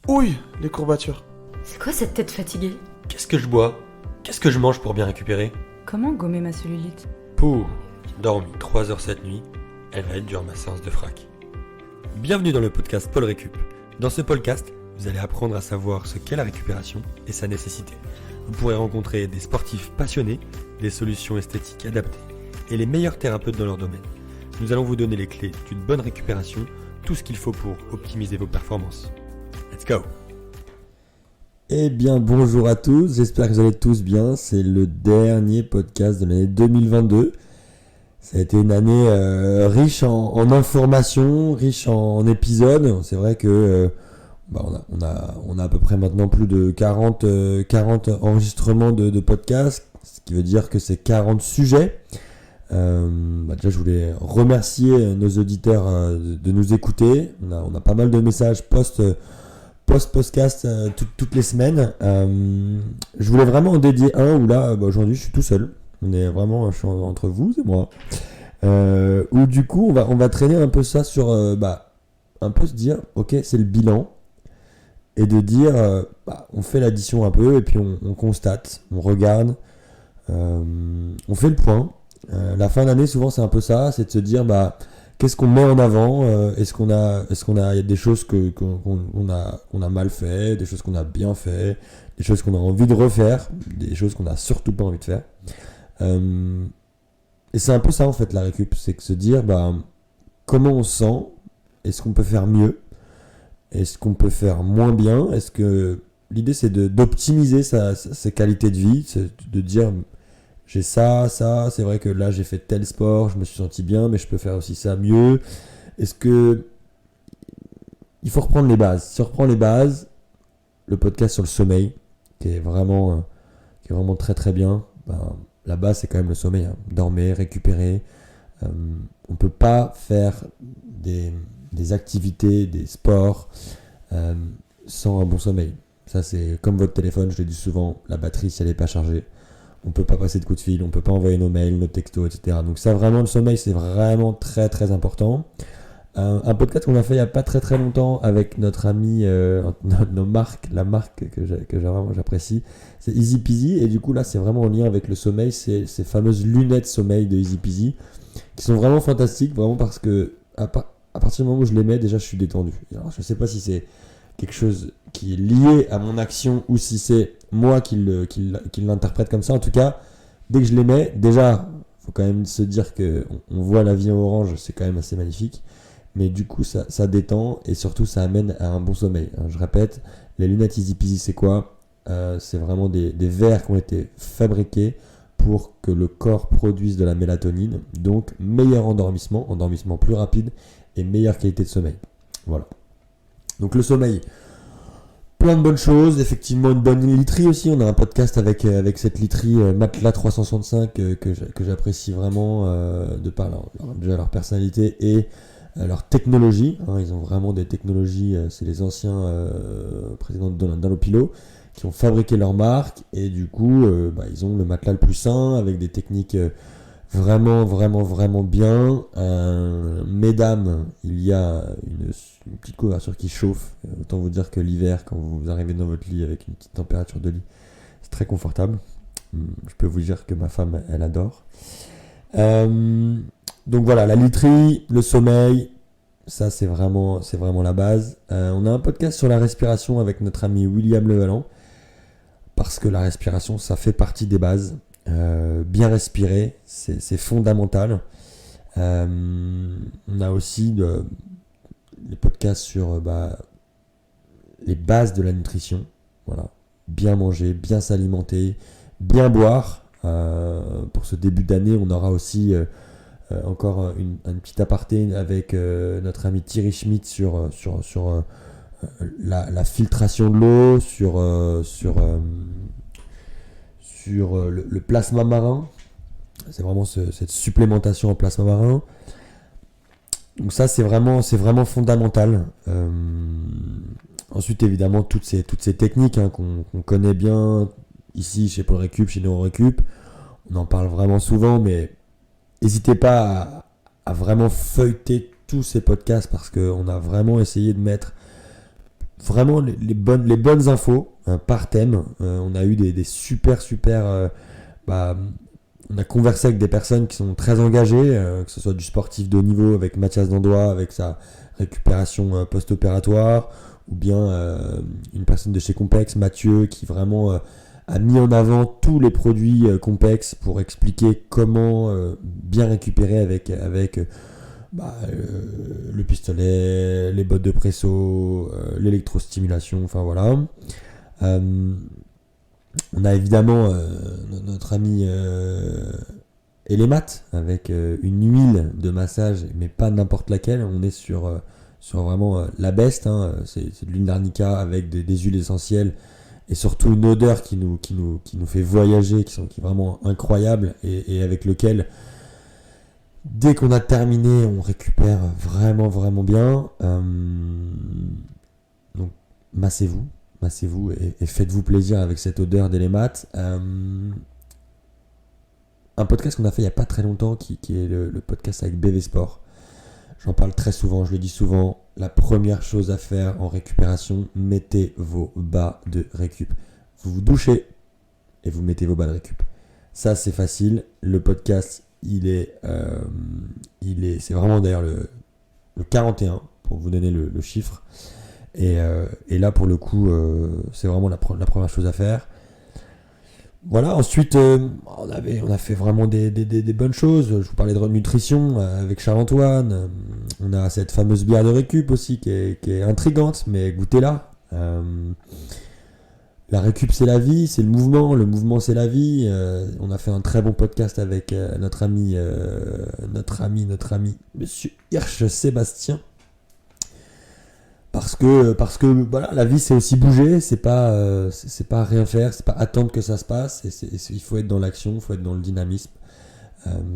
Ouille, les courbatures. C'est quoi cette tête fatiguée? Qu'est-ce que je bois? Qu'est-ce que je mange pour bien récupérer? Comment gommer ma cellulite? Pouh, j'ai dormi 3 heures cette nuit. Elle va être dure ma séance de frac. Bienvenue dans le podcast Paul Récup. Dans ce podcast, vous allez apprendre à savoir ce qu'est la récupération et sa nécessité. Vous pourrez rencontrer des sportifs passionnés, des solutions esthétiques adaptées et les meilleurs thérapeutes dans leur domaine. Nous allons vous donner les clés d'une bonne récupération, tout ce qu'il faut pour optimiser vos performances. Let's go! Eh bien bonjour à tous, j'espère que vous allez tous bien, c'est le dernier podcast de l'année 2022. Ça a été une année riche en informations, riche en épisodes. C'est vrai que on a à peu près maintenant plus de 40 enregistrements de podcasts, ce qui veut dire que c'est 40 sujets. Déjà je voulais remercier nos auditeurs de nous écouter. On a pas mal de messages post-podcast toutes les semaines. Je voulais vraiment en dédier un où là aujourd'hui je suis tout seul. Je suis entre vous et moi. Où du coup on va traîner un peu ça sur un peu se dire ok, c'est le bilan et de dire on fait l'addition un peu et puis on constate, on regarde, on fait le point. La fin d'année souvent c'est un peu ça, c'est de se dire qu'est-ce qu'on met en avant, est-ce qu'on a il y a des choses qu'on a mal fait, des choses qu'on a bien fait, des choses qu'on a envie de refaire, des choses qu'on a surtout pas envie de faire. Et c'est un peu ça en fait la récup, c'est que se dire comment on se sent, est-ce qu'on peut faire mieux, est-ce qu'on peut faire moins bien, est-ce que l'idée c'est d'optimiser ses qualités de vie, c'est de dire j'ai ça, c'est vrai que là j'ai fait tel sport, je me suis senti bien, mais je peux faire aussi ça mieux. Est-ce que il faut reprendre les bases? Si on reprend les bases, le podcast sur le sommeil, qui est vraiment très très bien, la base c'est quand même le sommeil, hein. Dormir, récupérer. On peut pas faire des activités, des sports sans un bon sommeil. Ça c'est comme votre téléphone, je le dis souvent, la batterie si elle n'est pas chargée, on peut pas passer de coups de fil, on peut pas envoyer nos mails, nos textos, etc. Donc ça vraiment, le sommeil c'est vraiment très très important. Un podcast qu'on a fait il y a pas très très longtemps avec notre ami, la marque que j'apprécie, c'est Easy Peasy, et du coup là c'est vraiment en lien avec le sommeil, c'est ces fameuses lunettes sommeil de Easy Peasy qui sont vraiment fantastiques, vraiment parce que à partir du moment où je les mets, déjà je suis détendu. Alors je sais pas si c'est quelque chose qui est lié à mon action ou si c'est moi qui l'interprète comme ça. En tout cas, dès que je les mets, déjà faut quand même se dire que on voit la vie en orange, c'est quand même assez magnifique. Mais du coup, ça détend et surtout, ça amène à un bon sommeil. Je répète, les lunettes Easy Peasy, c'est quoi? C'est vraiment des verres qui ont été fabriqués pour que le corps produise de la mélatonine. Donc, meilleur endormissement plus rapide et meilleure qualité de sommeil. Voilà. Donc, le sommeil, plein de bonnes choses. Effectivement, une bonne literie aussi. On a un podcast avec cette literie Matelas 365 que j'apprécie vraiment de par leur personnalité et leur technologie, hein. Ils ont vraiment des technologies, c'est les anciens présidents d'Allopilo qui ont fabriqué leur marque et du coup ils ont le matelas le plus sain avec des techniques vraiment bien. Mesdames, il y a une petite couverture qui chauffe, autant vous dire que l'hiver quand vous arrivez dans votre lit avec une petite température de lit, c'est très confortable. Je peux vous dire que ma femme elle adore. Donc voilà, la literie, le sommeil, ça c'est vraiment la base. On a un podcast sur la respiration avec notre ami William Levalant, parce que la respiration, ça fait partie des bases. Bien respirer, c'est fondamental. On a aussi les podcasts sur les bases de la nutrition. Voilà, bien manger, bien s'alimenter, bien boire. Pour ce début d'année, on aura aussi encore un petit aparté avec notre ami Thierry Schmitt sur la filtration de l'eau, sur le plasma marin. C'est vraiment cette supplémentation en plasma marin. Donc ça c'est vraiment fondamental. Ensuite évidemment toutes ces techniques qu'on connaît bien ici chez Paul Récup, chez NeuroRécup. On en parle vraiment souvent, mais n'hésitez pas à vraiment feuilleter tous ces podcasts parce qu'on a vraiment essayé de mettre vraiment les bonnes infos par thème. On a eu des super on a conversé avec des personnes qui sont très engagées, que ce soit du sportif de haut niveau avec Mathias Dandois, avec sa récupération post-opératoire, ou bien une personne de chez Compex, Mathieu, qui vraiment a mis en avant tous les produits Compex pour expliquer comment bien récupérer avec le pistolet, les bottes de presso, l'électrostimulation, enfin voilà. On a évidemment notre ami Elemat avec une huile de massage, mais pas n'importe laquelle. On est sur vraiment la best, hein. C'est de l'huile d'arnica avec des huiles essentielles et surtout une odeur qui nous fait voyager, qui est vraiment incroyable et avec lequel, dès qu'on a terminé, on récupère vraiment bien. Donc massez-vous et faites-vous plaisir avec cette odeur d'Elemat. Un podcast qu'on a fait il n'y a pas très longtemps qui est le podcast avec BV Sport. J'en parle très souvent, je le dis souvent. La première chose à faire en récupération, mettez vos bas de récup. Vous vous douchez et vous mettez vos bas de récup. Ça, c'est facile. Le podcast, c'est vraiment d'ailleurs le 41 pour vous donner le chiffre. Et là, pour le coup, c'est vraiment la première chose à faire. Voilà, ensuite, on a fait vraiment des bonnes choses. Je vous parlais de nutrition avec Charles-Antoine. On a cette fameuse bière de récup aussi qui est intrigante, mais goûtez-la. La récup, c'est la vie, c'est le mouvement, c'est la vie. On a fait un très bon podcast avec notre ami, Monsieur Hirsch Sébastien. Parce que voilà, la vie c'est aussi bouger, c'est pas rien faire, c'est pas attendre que ça se passe, il faut être dans l'action, il faut être dans le dynamisme.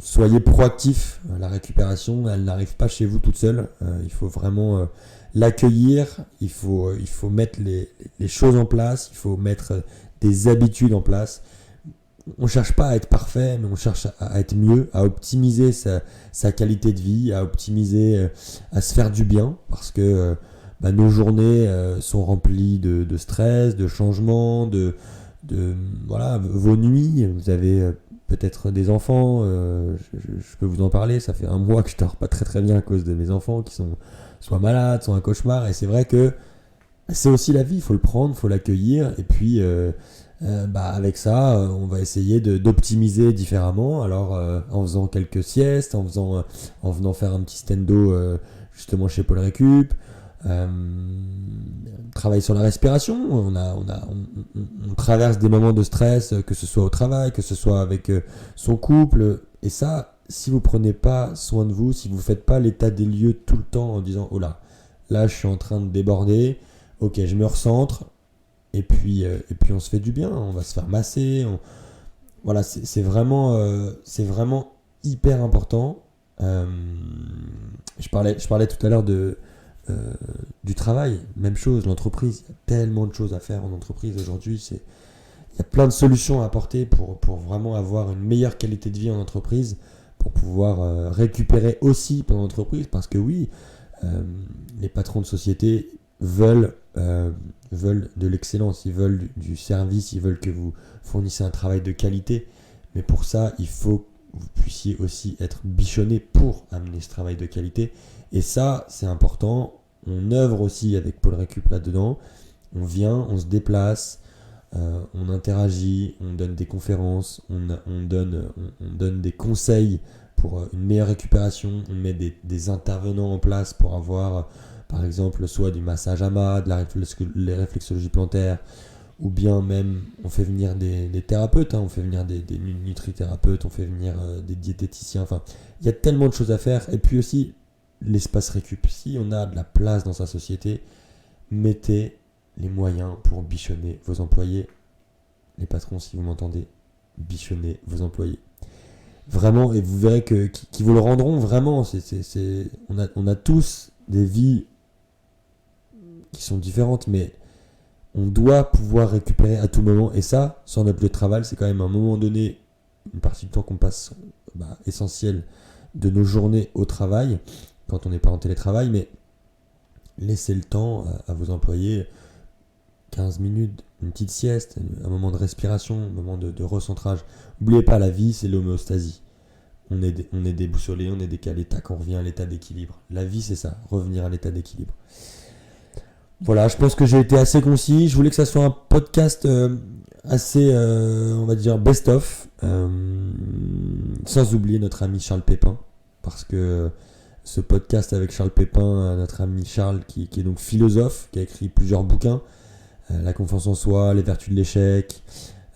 Soyez proactif, la récupération elle n'arrive pas chez vous toute seule, il faut vraiment l'accueillir, il faut mettre les choses en place, il faut mettre des habitudes en place. On cherche pas à être parfait, mais on cherche à être mieux, à optimiser sa qualité de vie, à optimiser, à se faire du bien, parce que nos journées sont remplies de stress, de changements, voilà, vos nuits. Vous avez peut-être des enfants, je peux vous en parler. Ça fait un mois que je dors pas très bien à cause de mes enfants qui sont soit malades, soit un cauchemar. Et c'est vrai que c'est aussi la vie, il faut le prendre, il faut l'accueillir. Et puis avec ça, on va essayer d'optimiser différemment. Alors en faisant quelques siestes, en venant faire un petit stendo justement chez Paul Récup. Travaille sur la respiration. On traverse des moments de stress, que ce soit au travail, que ce soit avec son couple, et ça, si vous prenez pas soin de vous, si vous faites pas l'état des lieux tout le temps en disant oh là je suis en train de déborder, ok, je me recentre, et puis on se fait du bien, on va se faire masser, voilà, c'est vraiment hyper important. Je parlais tout à l'heure du travail, même chose, l'entreprise, il y a tellement de choses à faire en entreprise aujourd'hui, il y a plein de solutions à apporter pour vraiment avoir une meilleure qualité de vie en entreprise, pour pouvoir récupérer aussi pendant l'entreprise, parce que oui, les patrons de société veulent de l'excellence, ils veulent du service, ils veulent que vous fournissez un travail de qualité, mais pour ça, il faut que vous puissiez aussi être bichonné pour amener ce travail de qualité. Et ça, c'est important. On œuvre aussi avec Paul Récup là-dedans. On vient, on se déplace, on interagit, on donne des conférences, on donne des conseils pour une meilleure récupération. On met des intervenants en place pour avoir, par exemple, soit du massage AMA, de la réflexologie plantaire, ou bien même on fait venir des thérapeutes, on fait venir des nutrithérapeutes, on fait venir des diététiciens. Enfin, il y a tellement de choses à faire. Et puis aussi, l'espace récup. Si on a de la place dans sa société, mettez les moyens pour bichonner vos employés. Les patrons, si vous m'entendez, bichonnez vos employés. Vraiment, et vous verrez qu'ils vous le rendront vraiment. On a tous des vies qui sont différentes, mais on doit pouvoir récupérer à tout moment. Et ça, sur notre lieu de travail, c'est quand même à un moment donné, une partie du temps qu'on passe essentielle de nos journées au travail, quand on n'est pas en télétravail, mais laissez le temps à vos employés, 15 minutes, une petite sieste, un moment de respiration, un moment de recentrage. N'oubliez pas, la vie, c'est l'homéostasie. On est déboussolé, on est décalé, tac, on revient à l'état d'équilibre. La vie, c'est ça, revenir à l'état d'équilibre. Voilà, je pense que j'ai été assez concis. Je voulais que ça soit un podcast assez, on va dire, best-of. Sans oublier notre ami Charles Pépin. Parce que ce podcast avec Charles Pépin, notre ami Charles, qui est donc philosophe, qui a écrit plusieurs bouquins, La confiance en soi, Les vertus de l'échec,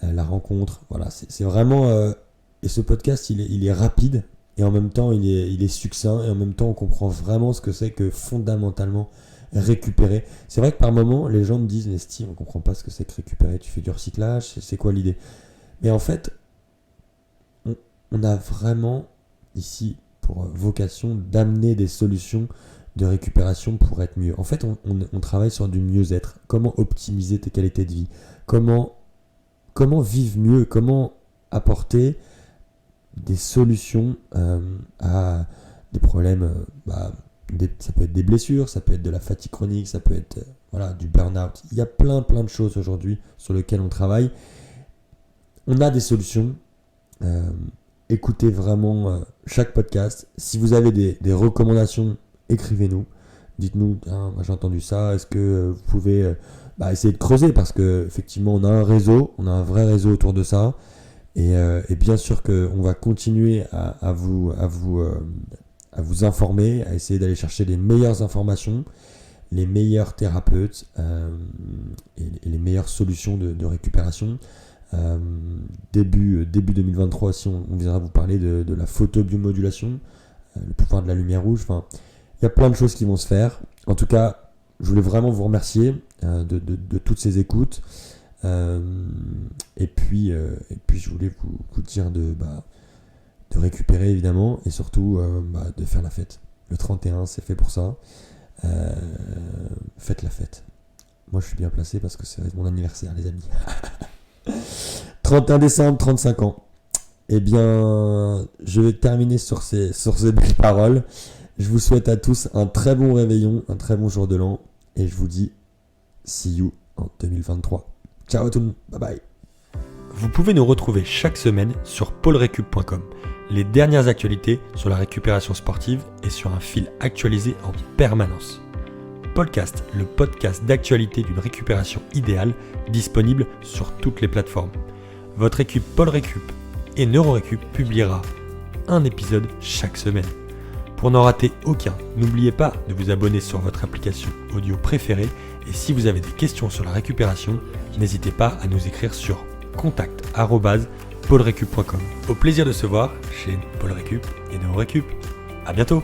La rencontre. Voilà, c'est vraiment... et ce podcast, il est rapide. Et en même temps, il est succinct. Et en même temps, on comprend vraiment ce que c'est que fondamentalement récupérer. C'est vrai que par moment, les gens me disent, mais Steve, on comprend pas ce que c'est que récupérer. Tu fais du recyclage, c'est quoi l'idée? Mais en fait, on a vraiment ici pour vocation d'amener des solutions de récupération pour être mieux. En fait, on travaille sur du mieux-être. Comment optimiser tes qualités de vie? Comment vivre mieux? Comment apporter des solutions à des problèmes, ça peut être des blessures, ça peut être de la fatigue chronique, ça peut être du burn-out. Il y a plein de choses aujourd'hui sur lesquelles on travaille. On a des solutions. Écoutez vraiment chaque podcast. Si vous avez des recommandations, écrivez-nous. Dites-nous, moi j'ai entendu ça, est-ce que vous pouvez essayer de creuser, parce qu'effectivement on a un vrai réseau autour de ça. Et bien sûr qu'on va continuer à vous informer, à essayer d'aller chercher les meilleures informations, les meilleurs thérapeutes et les meilleures solutions de récupération. Début 2023 aussi, on viendra vous parler de la photobiomodulation, le pouvoir de la lumière rouge. Enfin, il y a plein de choses qui vont se faire. En tout cas, je voulais vraiment vous remercier de toutes ces écoutes. Et puis je voulais vous dire de récupérer évidemment, et surtout de faire la fête. Le 31, c'est fait pour ça. Faites la fête. Moi je suis bien placé parce que c'est mon anniversaire, les amis. 31 décembre, 35 ans. Eh bien, je vais terminer sur ces belles paroles. Je vous souhaite à tous un très bon réveillon, un très bon jour de l'an, et je vous dis see you en 2023. Ciao tout le monde, bye bye. Vous pouvez nous retrouver chaque semaine sur paulrecup.com. Les dernières actualités sur la récupération sportive et sur un fil actualisé en permanence. Podcast, le podcast d'actualité d'une récupération idéale, disponible sur toutes les plateformes. Votre équipe Paul Récup et NeuroRécup publiera un épisode chaque semaine. Pour n'en rater aucun, n'oubliez pas de vous abonner sur votre application audio préférée, et si vous avez des questions sur la récupération, n'hésitez pas à nous écrire sur contact@paulrecup.com. Au plaisir de se voir chez Paul Récup et NeuroRécup. À bientôt.